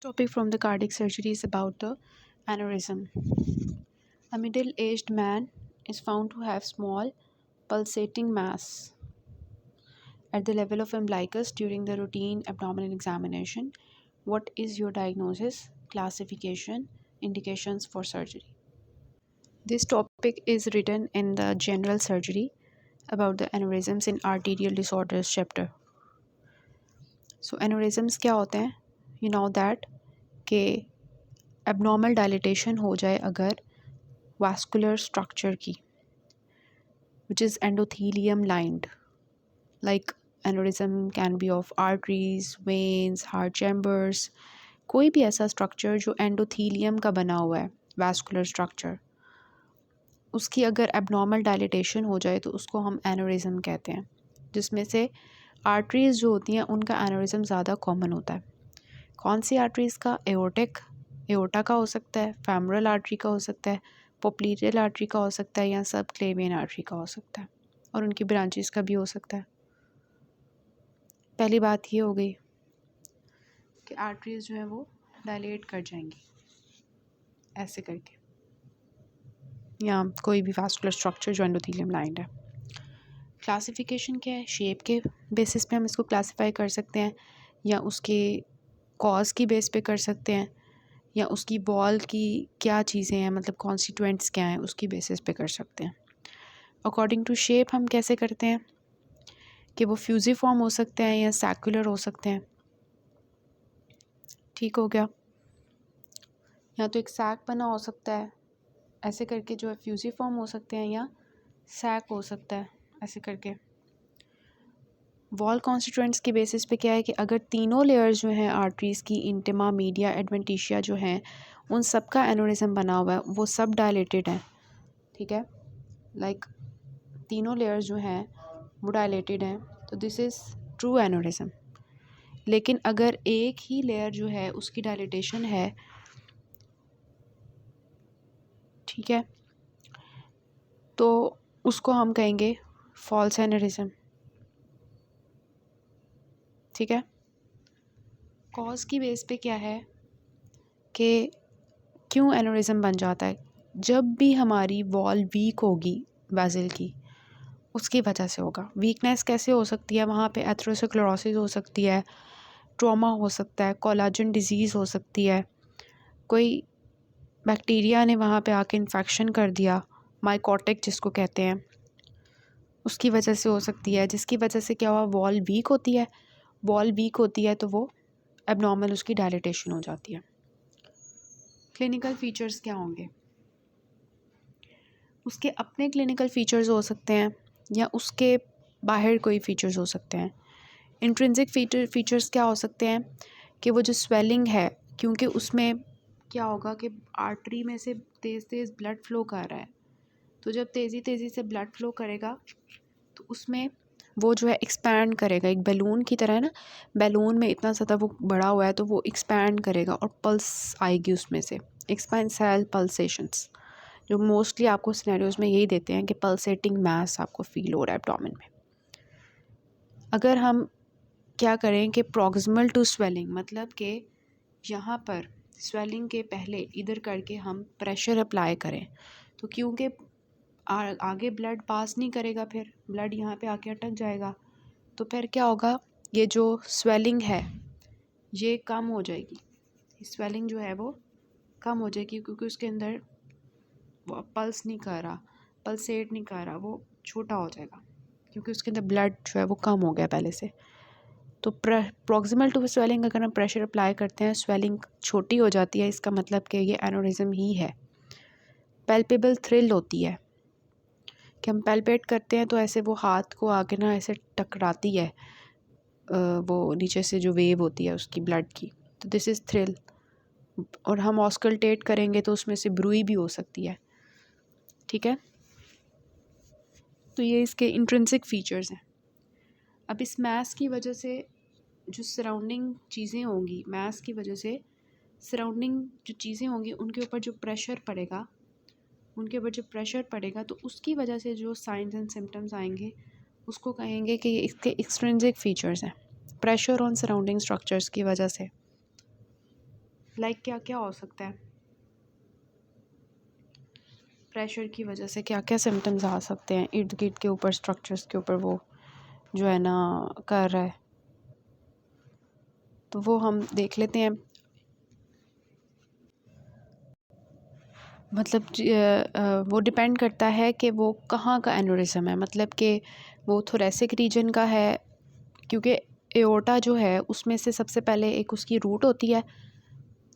Topic from the cardiac surgery is about the aneurysm. A middle-aged man is found to have small pulsating mass at the level of umbilicus during the routine abdominal examination. What is your diagnosis, classification, indications for surgery? This topic is written in the general surgery about the aneurysms in arterial disorders chapter. So aneurysms क्या होते हैं? You know that कि abnormal dilatation हो जाए अगर vascular structure की, which is endothelium lined, like aneurysm can be of arteries, veins, heart chambers, कोई भी ऐसा structure जो endothelium का बना हुआ है, vascular structure, उसकी अगर abnormal dilatation हो जाए तो उसको हम aneurysm कहते हैं, जिसमें से arteries जो होती हैं उनका aneurysm ज़्यादा common होता है. कौन सी arteries का? एओर्टा का हो सकता है, femoral artery का हो सकता है, पोप्लीरियल आर्टरी का हो सकता है, या सब क्लेवियन आर्टरी का हो सकता है, और उनकी ब्रांचेस का भी हो सकता है. पहली बात ये हो गई कि आर्टरीज जो है वो डायलेट कर जाएंगी ऐसे करके, या कोई भी वास्कुलर स्ट्रक्चर जो एंडोथेलियम लाइंड है. क्लासिफिकेशन क्या है? शेप के बेसिस पे हम इसको क्लासिफाई कर सकते हैं, या उसके कॉज की बेस पे कर सकते हैं, या उसकी बॉल की क्या चीज़ें हैं, मतलब कॉन्स्टिट्यूएंट्स क्या हैं, उसकी बेसिस पे कर सकते हैं. अकॉर्डिंग टू शेप हम कैसे करते हैं कि वो फ्यूजिफॉर्म हो सकते हैं या सैकुलर हो सकते हैं. ठीक हो गया? या तो एक सैक बना हो सकता है ऐसे करके जो है फ्यूजिफॉर्म हो सकते हैं, या सैक हो सकता है ऐसे करके. वॉल कॉन्स्टिट्यूएंट्स की बेसिस पे क्या है कि अगर तीनों लेयर्स जो हैं आर्टरीज़ की, इंटिमा, मीडिया, एडवेंटिशिया जो हैं, उन सब का एनोरिज्म बना हुआ है, वो सब डायलेटेड हैं. ठीक है, लाइक तीनों लेयर्स जो हैं वो डायलेटेड हैं, तो दिस इज़ ट्रू एनोरिज्म. लेकिन अगर एक ही लेयर जो है उसकी डायलेटेशन है, ठीक है, तो उसको हम कहेंगे फॉल्स एनोरिज्म. ठीक है. कॉज की बेस पे क्या है कि क्यों एनोरिज्म बन जाता है? जब भी हमारी वॉल वीक होगी वेसल की, उसकी वजह से होगा. वीकनेस कैसे हो सकती है? वहाँ पे एथेरोस्क्लेरोसिस हो सकती है, ट्रॉमा हो सकता है, कोलाजन डिजीज़ हो सकती है, कोई बैक्टीरिया ने वहाँ पे आके इन्फेक्शन कर दिया, माइकोटिक जिसको कहते हैं, उसकी वजह से हो सकती है. जिसकी वजह से क्या हुआ? वॉल वीक होती है. वॉल वीक होती है तो वो एबनॉर्मल उसकी डायलेटेशन हो जाती है. क्लिनिकल फीचर्स क्या होंगे? उसके अपने क्लिनिकल फीचर्स हो सकते हैं, या उसके बाहर कोई फीचर्स हो सकते हैं. इंट्रिंसिक फीचर्स क्या हो सकते हैं कि वो जो स्वेलिंग है, क्योंकि उसमें क्या होगा कि आर्टरी में से तेज़ तेज़ ब्लड फ्लो कर रहा है, तो जब तेज़ी से ब्लड फ्लो करेगा तो उसमें वो जो है एक्सपैंड करेगा, एक बैलून की तरह है ना, बैलून में इतना ज़्यादा वो बड़ा हुआ है तो वो एक्सपैंड करेगा और पल्स आएगी उसमें से, एक्सपेंसाइल पल्सेशंस, जो मोस्टली आपको सिनेरियोज़ में यही देते हैं कि पल्सेटिंग मास आपको फील हो रहा है एब्डोमेन में. अगर हम क्या करें कि प्रॉक्सिमल टू स्वेलिंग, मतलब कि यहाँ पर स्वेलिंग के पहले इधर करके हम प्रेशर अप्लाई करें, तो क्योंकि आगे ब्लड पास नहीं करेगा, फिर ब्लड यहाँ पे आके अटक जाएगा, तो फिर क्या होगा? ये जो स्वेलिंग है ये कम हो जाएगी. स्वेलिंग जो है वो कम हो जाएगी क्योंकि उसके अंदर वो पल्स नहीं कर रहा, पल्सेट नहीं कर रहा, वो छोटा हो जाएगा क्योंकि उसके अंदर ब्लड जो है वो कम हो गया पहले से. तो प्रॉक्सिमल टू स्वेलिंग अगर हम प्रेशर अप्लाई करते हैं, स्वेलिंग छोटी हो जाती है, इसका मतलब कि ये एनोरिज्म ही है. पैल्पेबल थ्रिल होती है कि हम पैल्पेट करते हैं तो ऐसे वो हाथ को आगे ना ऐसे टकराती है, वो नीचे से जो वेव होती है उसकी ब्लड की, तो दिस इज़ थ्रिल. और हम ऑस्कल्टेट करेंगे तो उसमें से ब्रूई भी हो सकती है. ठीक है, तो ये इसके इंट्रिंसिक फीचर्स हैं. अब इस मैस की वजह से जो सराउंडिंग चीज़ें होंगी, मैस की वजह से सराउंडिंग जो चीज़ें होंगी उनके ऊपर जो प्रेशर पड़ेगा, तो उसकी वजह से जो साइंस एंड सिम्टम्स आएंगे उसको कहेंगे कि ये इसके एक्सट्रिंसिक फीचर्स हैं, प्रेशर ऑन सराउंडिंग स्ट्रक्चर्स की वजह से. लाइक क्या क्या हो सकता है, प्रेशर की वजह से क्या क्या सिम्टम्स आ सकते हैं इर्द गिर्द के ऊपर, स्ट्रक्चर्स के ऊपर वो जो है ना कर रहा है, तो वो हम देख लेते हैं। मतलब वो डिपेंड करता है कि वो कहाँ का एनोरिज्म है, मतलब कि वो थोरेसिक रीजन का है, क्योंकि एओर्टा जो है उसमें से सबसे पहले एक उसकी रूट होती है,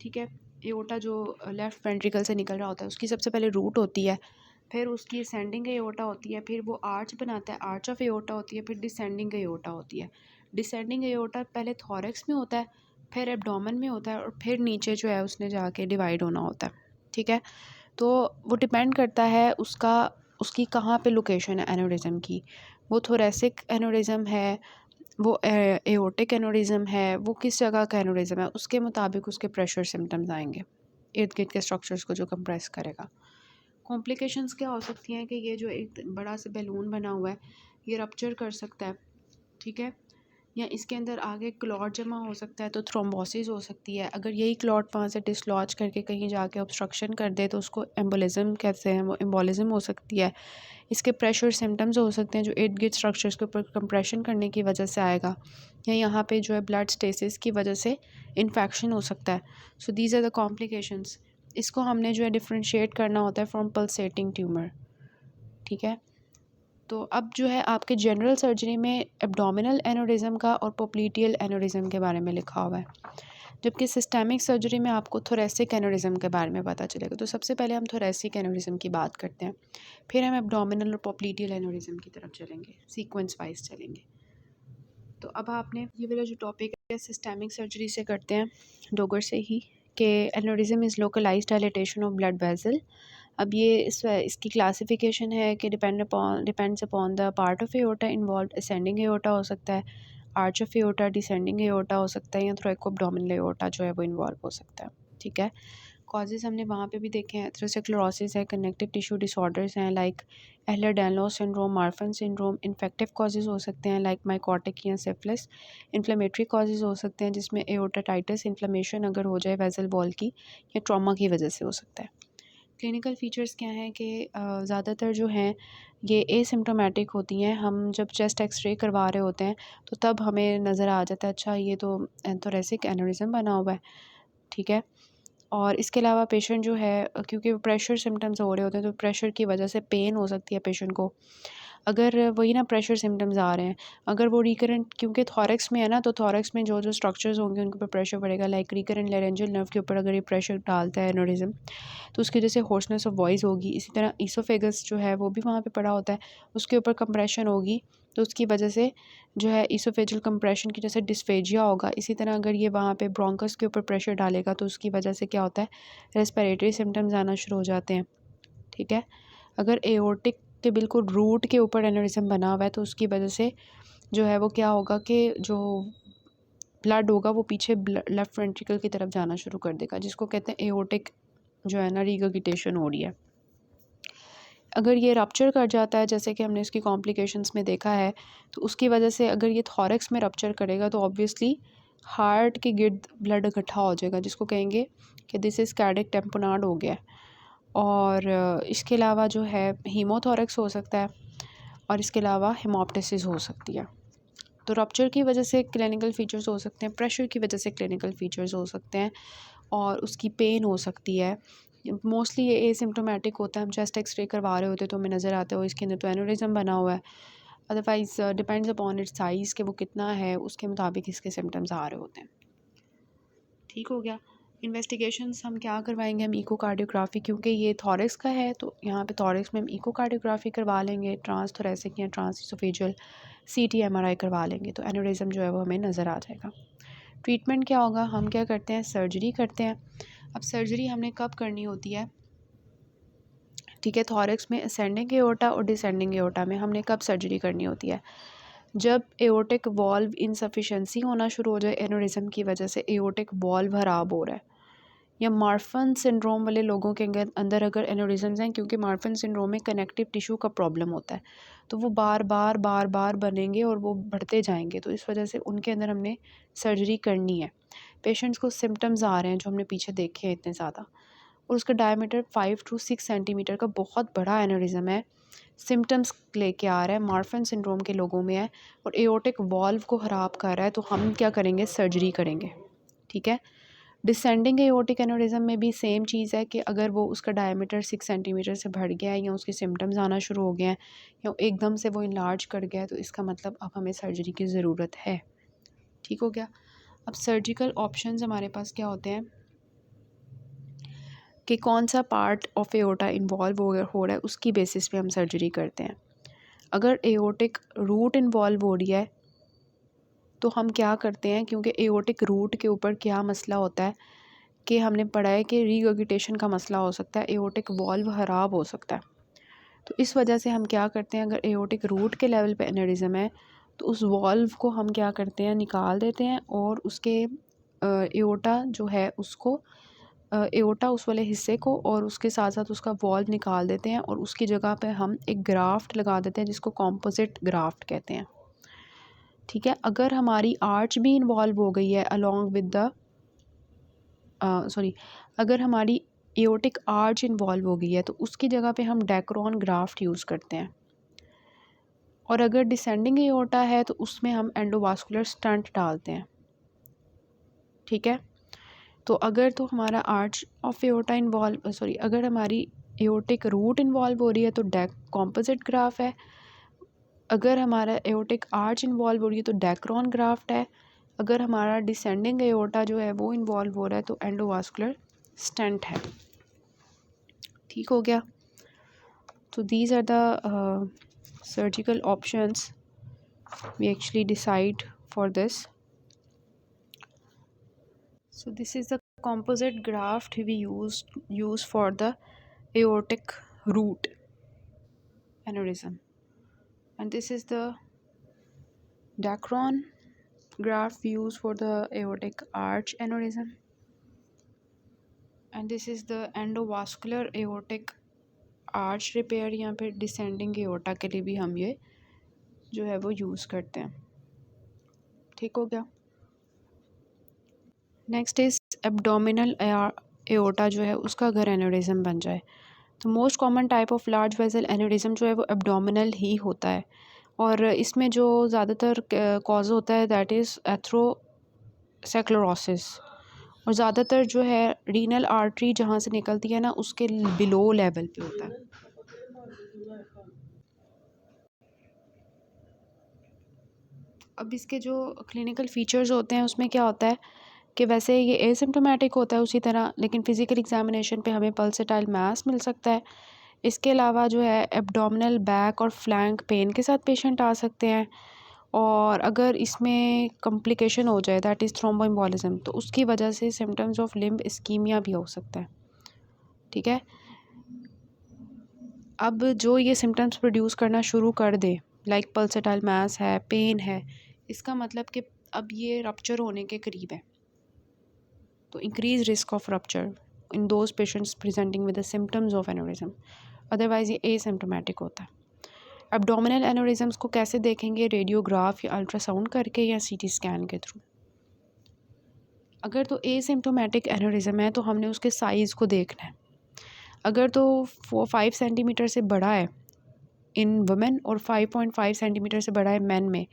ठीक है। एओर्टा जो लेफ़्ट वेंट्रिकल से निकल रहा होता है उसकी सबसे पहले रूट होती है, फिर उसकी असेंडिंग एओर्टा होती है, फिर वो आर्च बनाता है, आर्च ऑफ एओर्टा होती है, फिर डिसेंडिंग एओर्टा होती है। डिसेंडिंग एओर्टा पहले थॉरैक्स में होता है, फिर एब्डोमेन में होता है, और फिर नीचे जो है उसने जाके डिवाइड होना होता है, ठीक है। तो वो डिपेंड करता है उसका, उसकी कहाँ पे लोकेशन है एनोरिज्म की, वो थोरेसिक एनोरिज्म है, वो एओर्टिक एनोरिज्म है, वो किस जगह का एनोरिज्म है, उसके मुताबिक उसके प्रेशर सिम्टम्स आएंगे इर्द गिर्द के स्ट्रक्चर्स को जो कंप्रेस करेगा। कॉम्प्लिकेशंस क्या हो सकती हैं कि ये जो एक बड़ा सा बैलून बना हुआ है ये रप्चर कर सकता है, ठीक है, या इसके अंदर आगे क्लॉट जमा हो सकता है, तो थ्रोम्बोसिस हो सकती है। अगर यही क्लॉट वहाँ से डिसलॉज करके कहीं जाके ऑब्स्ट्रक्शन कर दे तो उसको एम्बोलिज्म कहते हैं, वो एम्बोलिज्म हो सकती है। इसके प्रेशर सिम्टम्स हो सकते हैं जो इर्द गिर्द स्ट्रक्चर्स के ऊपर कंप्रेशन करने की वजह से आएगा, या यहाँ पे जो है ब्लड स्टेसिस की वजह से इन्फेक्शन हो सकता है। So these are the complications. इसको हमने जो है डिफ्रेंशिएट करना होता है फ्रॉम पल्सेटिंग ट्यूमर, ठीक है। तो अब जो है आपके जनरल सर्जरी में एब्डोमिनल एनोरिज्म का और पोप्लीटियल एनोरिज्म के बारे में लिखा हुआ है, जबकि सिस्टेमिक सर्जरी में आपको थोरेसिक एनोरिज्म के बारे में पता चलेगा। तो सबसे पहले हम थोरेसिक एनोरिज्म की बात करते हैं, फिर हम एब्डोमिनल और पोप्लीटियल एनोरिज्म की तरफ चलेंगे, सीक्वेंस वाइज चलेंगे। तो अब आपने ये वाला जो टॉपिक है सिस्टेमिक सर्जरी से करते हैं, डोगर से ही, कि aneurysm is localised dilatation of blood vessel. अब ये इसकी क्लासिफिकेशन है कि depends upon the part of aorta involve, ascending aorta हो सकता है, arch of aorta, descending aorta हो सकता है, या थ्रोएकोएब्डोमिनल एओर्टा जो है वो इन्वॉल्व हो सकता है, ठीक है। कॉजेज़ हमने वहाँ पे भी देखे हैं, एथेरोस्क्लेरोसिस है, कनेक्टिव टिश्यू डिसऑर्डर्स हैं like Ehlers Danlos syndrome, Marfan syndrome, infective causes हो सकते हैं लाइक माइकोटिक या सिफिलिस, इन्फ्लेमेटरी कॉजेज़ हो सकते हैं जिसमें एओर्टाइटिस, इन्फ्लेमेशन अगर हो जाए वेसल वॉल की, या ट्रॉमा की वजह से हो सकता है। क्लिनिकल फ़ीचर्स क्या हैं कि ज़्यादातर जो हैं ये एसिम्प्टोमेटिक होती हैं। हम जब चेस्ट एक्सरे करवा रहे होते हैं तो तब हमें नज़र आ जाता है अच्छा ये तो थोरेसिक एनोरिज्म बना हुआ है, ठीक है। और इसके अलावा पेशेंट जो है क्योंकि प्रेशर सिम्टम्स हो रहे होते हैं तो प्रेशर की वजह से पेन हो सकती है पेशेंट को। अगर वही ना प्रेशर सिम्टम्स आ रहे हैं, अगर वो रिकरेंट, क्योंकि थॉरैक्स में है ना, तो थॉरैक्स में जो जो स्ट्रक्चर्स होंगे उनके ऊपर प्रेशर पड़ेगा, लाइक रिकरेंट लैरेंजियल नर्व के ऊपर अगर ये प्रेशर डालता है एनोरिज्म तो उसकी वजह से होर्सनेस ऑफ वॉइस होगी। इसी तरह ईसोफेगस जो है वो भी वहाँ पे पड़ा होता है, उसके ऊपर कंप्रेशन होगी तो उसकी वजह से जो है ईसोफेजियल कंप्रेशन की जैसे डिस्फेजिया होगा। इसी तरह अगर ये वहाँ पे ब्रोंकस के ऊपर प्रेशर डालेगा तो उसकी वजह से क्या होता है, रेस्पिरेटरी सिम्टम्स आना शुरू हो जाते हैं, ठीक है। अगर एओर्टिक के बिल्कुल रूट के ऊपर एनोरिज्म बना हुआ है तो उसकी वजह से जो है वो क्या होगा कि जो ब्लड होगा वो पीछे लेफ्ट वेंट्रिकल की तरफ जाना शुरू कर देगा, जिसको कहते हैं एओर्टिक जो है ना रिगर्गिटेशन हो रही है। अगर ये रप्चर कर जाता है जैसे कि हमने इसकी कॉम्प्लिकेशंस में देखा है, तो उसकी वजह से अगर ये थॉरैक्स में रप्चर करेगा तो ऑब्वियसली हार्ट के गिर्द ब्लड इकट्ठा हो जाएगा, जिसको कहेंगे कि दिस इज़ कार्डिक टेम्पोनाड हो गया। और इसके अलावा जो है हीमोथोरैक्स हो सकता है, और इसके अलावा हेमोप्टिसिस हो सकती है। तो रप्चर की वजह से क्लिनिकल फ़ीचर्स हो सकते हैं, प्रेशर की वजह से क्लिनिकल फ़ीचर्स हो सकते हैं, और उसकी पेन हो सकती है। मोस्टली ये एसिम्प्टोमेटिक होता है, हम चेस्ट एक्सरे करवा रहे होते हैं तो हमें नज़र आता है वो इसके अंदर तो एनोरिज्म बना हुआ है। Otherwise depends upon its size कि वो कितना है, उसके मुताबिक इसके सिम्टम्स आ रहे होते हैं। ठीक हो गया। इन्वेस्टिगेशंस हम क्या करवाएंगे, हम इकोकार्डियोग्राफी, क्योंकि ये थॉरैक्स का है तो यहाँ पे थॉरैक्स में हम इकोकार्डियोग्राफी करवा लेंगे, ट्रांस थोरेसिक या ट्रांस इसोफेजियल सीटी एमआरआई करवा लेंगे तो एनोरिज्म जो है वो हमें नज़र आ जाएगा। ट्रीटमेंट क्या होगा, हम क्या करते हैं, सर्जरी करते हैं। अब सर्जरी हमने कब करनी होती है, ठीक है, थॉरैक्स में असेंडिंग एओर्टा और डिसेंडिंग एओर्टा में हमने कब सर्जरी करनी होती है, जब एओर्टिक वॉल्व इनसफिशेंसी होना शुरू हो जाए एनोरिज्म की वजह से, एओर्टिक वॉल्व खराब हो रहा है, या मार्फन सिंड्रोम वाले लोगों के अंदर अगर एनोरिज्म्स हैं, क्योंकि मार्फन सिंड्रोम में कनेक्टिव टिश्यू का प्रॉब्लम होता है तो वो बार बार बनेंगे और वो बढ़ते जाएंगे, तो इस वजह से उनके अंदर हमने सर्जरी करनी है। पेशेंट्स को सिम्टम्स आ रहे हैं जो हमने पीछे देखे हैं इतने ज़्यादा, और उसका डायमीटर 5 to 6 सेंटीमीटर का बहुत बड़ा एनेरिज्म है, सिम्टम्स लेके आ रहा है, मार्फन सिंड्रोम के लोगों में है और एओर्टिक वॉल्व को ख़राब कर रहा है, तो हम क्या करेंगे, सर्जरी करेंगे। ठीक है। डिसेंडिंग एओर्टिक एनेरिज्म में भी सेम चीज़ है कि अगर वो उसका डायमीटर 6 सेंटीमीटर से बढ़ गया है या उसके सिम्टम्स आना शुरू हो गए हैं या एकदम से वो इनलार्ज कर गया है, तो इसका मतलब अब हमें सर्जरी की ज़रूरत है। ठीक हो गया। अब सर्जिकल ऑप्शंस हमारे पास क्या होते हैं कि कौन सा पार्ट ऑफ एओर्टा इन्वॉल्व हो रहा है, उसकी बेसिस पे हम सर्जरी करते हैं। अगर एओर्टिक रूट इन्वॉल्व हो रही है तो हम क्या करते हैं, क्योंकि एओर्टिक रूट के ऊपर क्या मसला होता है कि हमने पढ़ा है कि रीगर्गिटेशन का मसला हो सकता है, एओर्टिक वॉल्व ख़राब हो सकता है। तो इस वजह से हम क्या करते हैं, अगर एओर्टिक रूट के लेवल पे एनेरिज्म है तो उस वॉल्व को हम क्या करते हैं, निकाल देते हैं और उसके एओर्टा जो है उसको एओर्टा उस वाले हिस्से को और उसके साथ साथ उसका वॉल्व निकाल देते हैं और उसकी जगह पे हम एक ग्राफ्ट लगा देते हैं जिसको कॉम्पोजिट ग्राफ्ट कहते हैं। ठीक है। अगर हमारी आर्च भी इन्वॉल्व हो गई है अलॉन्ग विद द अगर हमारी एओर्टिक आर्च इन्वॉल्व हो गई है तो उसकी जगह पे हम डेक्रोन ग्राफ्ट यूज़ करते हैं। और अगर डिसेंडिंग एओर्टा है तो उसमें हम एंडोवास्कुलर स्टंट डालते हैं। ठीक है। तो अगर तो हमारा आर्च ऑफ एओर्टा अगर हमारी एओर्टिक रूट इन्वॉल्व हो रही है तो कॉम्पोजिट ग्राफ है। अगर हमारा एओर्टिक आर्च इन्वॉल्व हो रही है तो डेक्रोन ग्राफ्ट है। अगर हमारा डिसेंडिंग एओर्टा जो है वो इन्वॉल्व हो रहा है तो एंडोवास्कुलर स्टेंट है। ठीक हो गया। तो these are the surgical options we actually decide for this. So this is the composite graft we use for the aortic root aneurysm, and this is the Dacron graft we use for the aortic arch aneurysm, and this is the endovascular aortic arch repair या फिर descending aorta के लिए भी हम ये जो है वो यूज़ करते हैं। ठीक हो गया। नेक्स्ट इज़ एब्डोमिनल एओर्टा जो है उसका अगर एनेरिज्म बन जाए तो most common type of large vessel aneurysm जो है वो एब्डोमिनल ही होता है और इसमें जो ज़्यादातर कॉज होता है दैट इज़ एथ्रोसेक्लेरोसिस और ज़्यादातर जो है रीनल आर्टरी जहाँ से निकलती है ना उसके बिलो लेवल पे होता है। अब इसके जो क्लिनिकल फीचर्स होते हैं उसमें क्या होता है कि वैसे ये एसिम्प्टोमेटिक होता है उसी तरह, लेकिन फ़िज़िकल एग्जामिनेशन पे हमें पल्सेटाइल मास मिल सकता है। इसके अलावा जो है एब्डोमिनल बैक और फ्लैंक पेन के साथ पेशेंट आ सकते हैं और अगर इसमें कॉम्प्लिकेशन हो जाए दैट इज़ थ्रोम्बोएम्बोलिज्म तो उसकी वजह से सिम्टम्स ऑफ लिम्ब इस्कीमिया भी हो सकता है। ठीक है। अब जो ये सिम्टम्स प्रोड्यूस करना शुरू कर दे लाइक पल्सेटाइल मास है, पेन है, इसका मतलब कि अब ये रप्चर होने के करीब है, तो increase risk of rupture in those patients presenting with the symptoms of aneurysm. Otherwise ये एसिम्प्टोमेटिक होता है। एब्डोमिनल एनोरिज्म्स को कैसे देखेंगे, रेडियोग्राफ या अल्ट्रासाउंड करके या सीटी स्कैन के थ्रू। अगर तो एसिम्प्टोमेटिक एनोरिज्म है तो हमने उसके साइज़ को देखना है। अगर तो 5 सेंटीमीटर से बड़ा है इन वुमेन और 5.5 सेंटीमीटर से बड़ा है मैन में,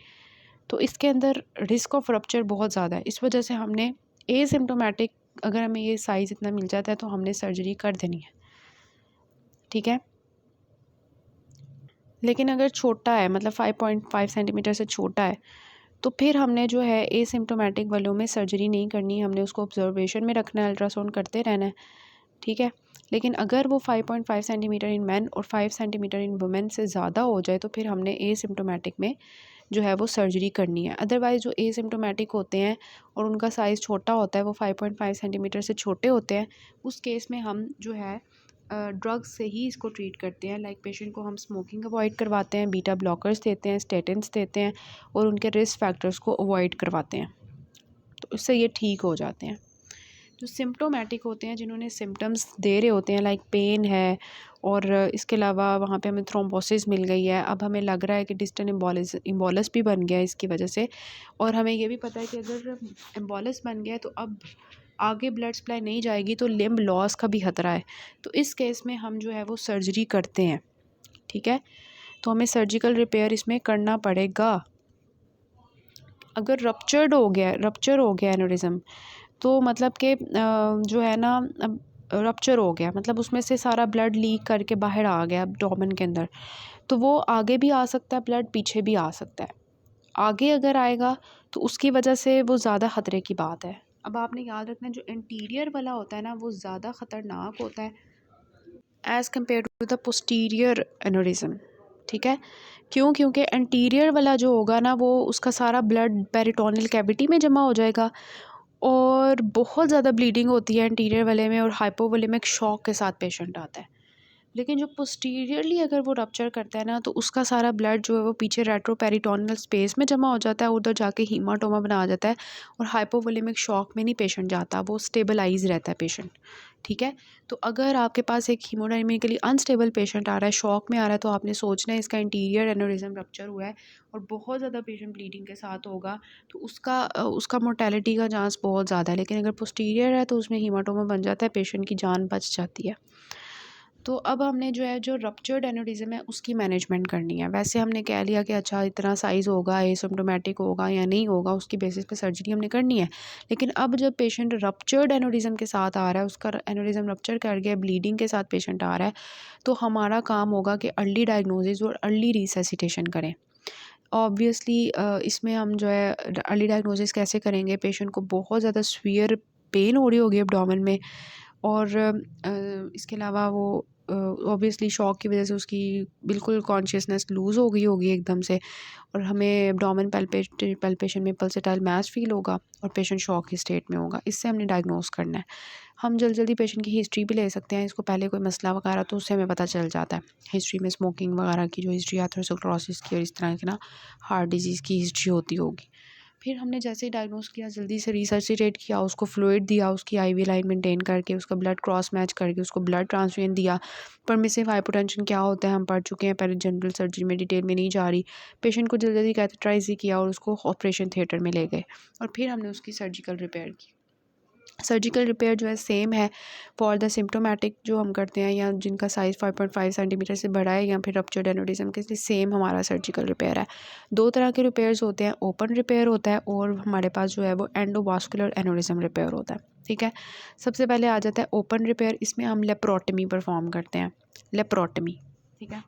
तो इसके अंदर रिस्क ऑफ रप्चर बहुत ज़्यादा है। इस वजह से हमने एसिम्प्टोमेटिक अगर हमें ये साइज़ इतना मिल जाता है तो हमने सर्जरी कर देनी है। ठीक है। लेकिन अगर छोटा है मतलब 5.5 सेंटीमीटर से छोटा है तो फिर हमने जो है एसिम्प्टोमेटिक वालों में सर्जरी नहीं करनी, हमने उसको ऑब्जर्वेशन में रखना है, अल्ट्रासाउंड करते रहना है। ठीक है। लेकिन अगर वो 5.5 सेंटीमीटर इन मैन और 5 सेंटीमीटर इन वुमेन से ज़्यादा हो जाए तो फिर हमने एसिम्प्टोमेटिक में जो है वो सर्जरी करनी है। अदरवाइज़ जो एसिम्प्टोमेटिक होते हैं और उनका साइज़ छोटा होता है, वो 5.5 सेंटीमीटर से छोटे होते हैं, उस केस में हम जो है ड्रग्स से ही इसको ट्रीट करते हैं। लाइक पेशेंट को हम स्मोकिंग अवॉइड करवाते हैं, बीटा ब्लॉकर्स देते हैं, स्टेटिन्स देते हैं और उनके रिस्क फैक्टर्स को अवॉइड करवाते हैं, तो इससे ये ठीक हो जाते हैं। जो सिम्प्टोमेटिक होते हैं, जिन्होंने सिम्टम्स दे रहे होते हैं लाइक पेन है और इसके अलावा वहाँ पे हमें थ्रोम्बोसिस मिल गई है, अब हमें लग रहा है कि डिस्टल एम्बोलस भी बन गया है इसकी वजह से, और हमें ये भी पता है कि अगर एम्बोलस बन गया है तो अब आगे ब्लड सप्लाई नहीं जाएगी तो लिम्ब लॉस का भी खतरा है। तो इस केस में हम जो है वो सर्जरी करते हैं, ठीक है। तो हमें सर्जिकल रिपेयर इसमें करना पड़ेगा। अगर रप्चर हो गया एन्युरिज्म, तो मतलब कि जो है ना, अब रप्चर हो गया मतलब उसमें से सारा ब्लड लीक करके बाहर आ गया एब्डोमेन के अंदर, तो वो आगे भी आ सकता है ब्लड, पीछे भी आ सकता है। आगे अगर आएगा तो उसकी वजह से वो ज़्यादा ख़तरे की बात है। अब आपने याद रखना, जो इंटीरियर वाला होता है ना वो ज़्यादा ख़तरनाक होता है as compare to the posterior aneurysm, ठीक है। क्यों? क्योंकि एंटीरियर वाला जो होगा ना वो उसका सारा ब्लड पेरिटोनियल कैविटी में जमा हो जाएगा और बहुत ज़्यादा ब्लीडिंग होती है एंटीरियर वाले में, और हाइपोवोलेमिक शॉक के साथ पेशेंट आता है। लेकिन जो पोस्टीरियरली अगर वो रप्चर करता है ना तो उसका सारा ब्लड जो है वो पीछे रेट्रोपेरिटोनियल स्पेस में जमा हो जाता है, उधर जाके हीमाटोमा बना जाता है और हाइपोवोलेमिक शॉक में नहीं पेशेंट जाता, वो स्टेबलाइज रहता है पेशेंट, ठीक है। तो अगर आपके पास एक हीमोडायनेमिकली अनस्टेबल पेशेंट आ रहा है, शॉक में आ रहा है, तो आपने सोचना है इसका इंटीरियर एन्युरिज्म रप्चर हुआ है और बहुत ज़्यादा पेशेंट ब्लीडिंग के साथ होगा, तो उसका मोर्टेलिटी का चांस बहुत ज़्यादा है। लेकिन अगर पोस्टीरियर है तो उसमें हीमाटोमा बन जाता है, पेशेंट की जान बच जाती है। तो अब हमने जो है जो रप्चर्ड एन्युरिज्म है उसकी मैनेजमेंट करनी है। वैसे हमने कह लिया कि अच्छा इतना साइज़ होगा, एसिम्प्टोमेटिक होगा या नहीं होगा, उसकी बेसिस पे सर्जरी हमने करनी है। लेकिन अब जब पेशेंट रप्चर्ड एन्युरिज्म के साथ आ रहा है, उसका एन्युरिज्म रप्चर कर गया, ब्लीडिंग के साथ पेशेंट आ रहा है, तो हमारा काम होगा कि अर्ली डायग्नोसिस और अर्ली रिसैसिटेशन करें। ऑब्वियसली इसमें हम जो है अर्ली डायग्नोसिस कैसे करेंगे? पेशेंट को बहुत ज़्यादा सीवियर पेन हो रही होगी एब्डोमेन में, और इसके अलावा वो ऑब्वियसली शॉक की वजह से उसकी बिल्कुल कॉन्शियसनेस लूज़ हो गई होगी एकदम से, और हमें एब्डोमेन पैल्पेशन में पल्सेटाइल मास फील होगा और पेशेंट शॉक की स्टेट में होगा। इससे हमने डायग्नोस करना है। हम जल्दी जल्दी पेशेंट की हिस्ट्री भी ले सकते हैं, इसको पहले कोई मसला वगैरह तो उससे हमें पता चल जाता है। हिस्ट्री में स्मोकिंग वगैरह की जो हिस्ट्री, एथेरोस्क्लेरोसिस की और इस तरह की ना हार्ट डिजीज़ की हिस्ट्री होती होगी। फिर हमने जैसे ही डायग्नोस किया, जल्दी से रिसर्चिटेट किया, उसको फ्लूइड दिया, उसकी आईवी लाइन मेंटेन करके, उसका ब्लड क्रॉस मैच करके उसको ब्लड ट्रांसफ्यूजन दिया। परमिसिव हाइपोटेंशन क्या होता है हम पढ़ चुके हैं पहले, जनरल सर्जरी में डिटेल में नहीं जा रही। पेशेंट को जल्दी जल्दी कैथेटराइज किया और उसको ऑपरेशन थिएटर में ले गए, और फिर हमने उसकी सर्जिकल रिपेयर की। सर्जिकल रिपेयर जो है सेम है फॉर द सिम्प्टोमेटिक जो हम करते हैं, या जिनका साइज़ 5.5 सेंटीमीटर से बड़ा है, या फिर रप्चर्ड एन्युरिज्म के लिए सेम हमारा सर्जिकल रिपेयर है। दो तरह के रिपेयर्स होते हैं, ओपन रिपेयर होता है और हमारे पास जो है वो एंडोवास्कुलर एन्युरिज्म रिपेयर होता है, ठीक है। सबसे पहले आ जाता है ओपन रिपेयर। इसमें हम लेप्रोटमी परफॉर्म करते हैं, लेप्रोटमी, ठीक है।